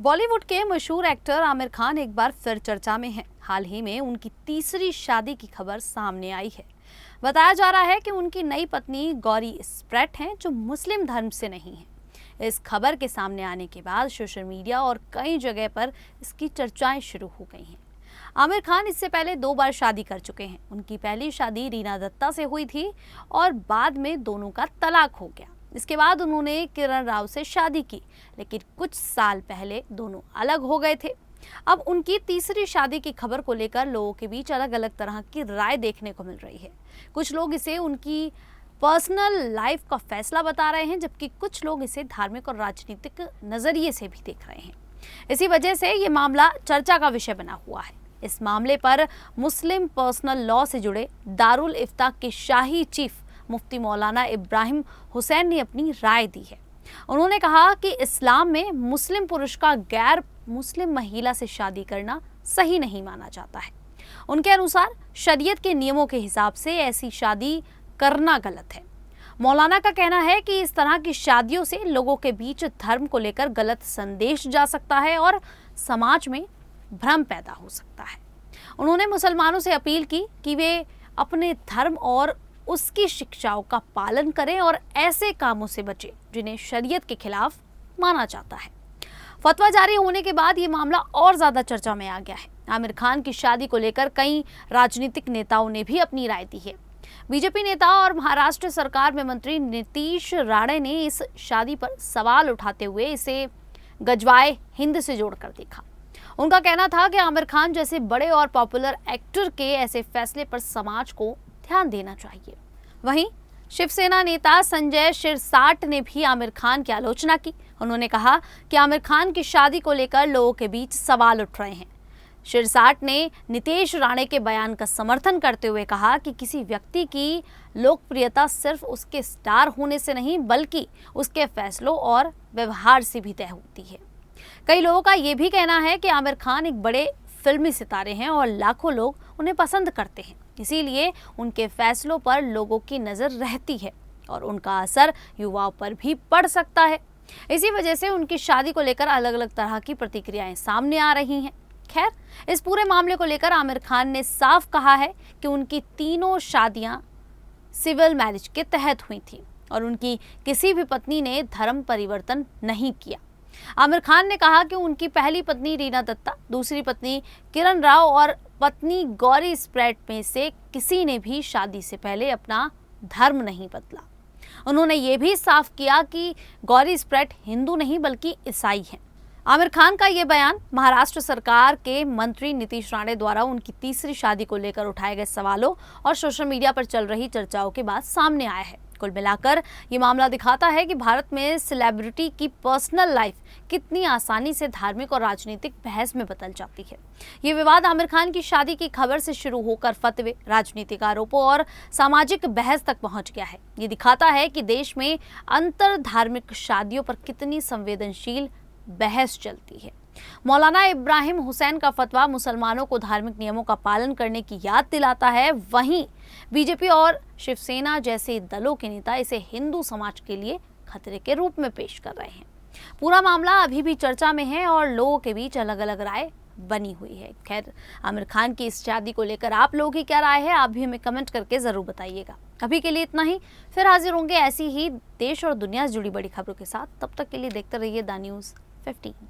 बॉलीवुड के मशहूर एक्टर आमिर खान एक बार फिर चर्चा में हैं। हाल ही में उनकी तीसरी शादी की खबर सामने आई है। बताया जा रहा है कि उनकी नई पत्नी गौरी स्प्रैट हैं, जो मुस्लिम धर्म से नहीं है। इस खबर के सामने आने के बाद सोशल मीडिया और कई जगह पर इसकी चर्चाएं शुरू हो गई हैं। आमिर खान इससे पहले 2 बार शादी कर चुके हैं। उनकी पहली शादी रीना दत्ता से हुई थी और बाद में दोनों का तलाक हो गया। इसके बाद उन्होंने किरण राव से शादी की, लेकिन कुछ साल पहले दोनों अलग हो गए थे। अब उनकी तीसरी शादी की खबर को लेकर लोगों के बीच अलग अलग तरह की राय देखने को मिल रही है। कुछ लोग इसे उनकी पर्सनल लाइफ का फैसला बता रहे हैं, जबकि कुछ लोग इसे धार्मिक और राजनीतिक नजरिए से भी देख रहे हैं। इसी वजह से ये मामला चर्चा का विषय बना हुआ है। इस मामले पर मुस्लिम पर्सनल लॉ से जुड़े दारुल इफ्ता के शाही चीफ मुफ्ती मौलाना इब्राहिम हुसैन ने अपनी राय दी है। उन्होंने कहा कि इस्लाम में मुस्लिम पुरुष का गैर मुस्लिम महिला से शादी करना सही नहीं माना जाता है। उनके अनुसार शरीयत के नियमों के हिसाब से ऐसी शादी करना गलत है। मौलाना का कहना है कि इस तरह की शादियों से लोगों के बीच धर्म को लेकर गलत संदेश जा सकता है और समाज में भ्रम पैदा हो सकता है। उन्होंने मुसलमानों से अपील की कि वे अपने धर्म और उसकी शिक्षाओं का पालन करें और ऐसे कामों से बचें जिन्हें शरीयत के खिलाफ माना जाता है। फतवा जारी होने के बाद ये मामला और ज्यादा चर्चा में आ गया है। आमिर खान की शादी को लेकर कई राजनीतिक नेताओं ने भी अपनी राय दी है। बीजेपी नेता और महाराष्ट्र सरकार में मंत्री नीतीश राणे ने इस शादी पर सवाल उठाते हुए इसे गजवाए हिंद से जोड़कर देखा। उनका कहना था कि आमिर खान जैसे बड़े और पॉपुलर एक्टर के ऐसे फैसले पर समाज को ध्यान देना चाहिए। वहीं शिवसेना नेता संजय शिरसाट ने भी आमिर खान की आलोचना की। उन्होंने कहा कि आमिर खान की शादी को लेकर लोगों के बीच सवाल उठ रहे हैं। शिरसाट ने नीतीश राणे के बयान का समर्थन करते हुए कहा कि किसी व्यक्ति की लोकप्रियता सिर्फ उसके स्टार होने से नहीं, बल्कि उसके फैसलों और व्यवहार से भी तय होती है। कई लोगों का ये भी कहना है कि आमिर खान एक बड़े फिल्मी सितारे हैं और लाखों लोग उन्हें पसंद करते हैं, इसीलिए उनके फैसलों पर लोगों की नज़र रहती है और उनका असर युवाओं पर भी पड़ सकता है। इसी वजह से उनकी शादी को लेकर अलग अलग तरह की प्रतिक्रियाएं सामने आ रही हैं। खैर, इस पूरे मामले को लेकर आमिर खान ने साफ कहा है कि उनकी तीनों शादियां सिविल मैरिज के तहत हुई थी और उनकी किसी भी पत्नी ने धर्म परिवर्तन नहीं किया। आमिर खान ने कहा कि उनकी पहली पत्नी रीना दत्ता, दूसरी पत्नी किरण राव और पत्नी गौरी स्प्रैट में से किसी ने भी शादी से पहले अपना धर्म नहीं बदला। उन्होंने ये भी साफ किया कि गौरी स्प्रैट हिंदू नहीं बल्कि ईसाई हैं। आमिर खान का ये बयान महाराष्ट्र सरकार के मंत्री नीतीश राणे द्वारा उनकी तीसरी शादी को लेकर उठाए गए सवालों और सोशल मीडिया पर चल रही चर्चाओं के बाद सामने आया है। कुल मिलाकर ये मामला दिखाता है कि भारत में सेलिब्रिटी की पर्सनल लाइफ कितनी आसानी से धार्मिक और राजनीतिक बहस में बदल जाती है। ये विवाद आमिर खान की शादी की खबर से शुरू होकर फतवे, राजनीतिक आरोपों और सामाजिक बहस तक पहुंच गया है। ये दिखाता है कि देश में अंतर धार्मिक शादियों पर कितनी संवेदनशील बहस चलती है। मौलाना इब्राहिम हुसैन का फतवा मुसलमानों को धार्मिक नियमों का पालन करने की याद दिलाता है। वहीं बीजेपी और शिवसेना जैसे दलों के नेता इसे हिंदू समाज के लिए खतरे के रूप में पेश कर रहे हैं। पूरा मामला अभी भी चर्चा में है और लोगों के बीच अलग अलग राय बनी हुई है। खैर, आमिर खान की इस शादी को लेकर आप लोगों की क्या राय है, आप भी हमें कमेंट करके जरूर बताइएगा। अभी के लिए इतना ही, फिर हाजिर होंगे ऐसी ही देश और दुनिया से जुड़ी बड़ी खबरों के साथ। तब तक के लिए देखते रहिए द न्यूज़ 15।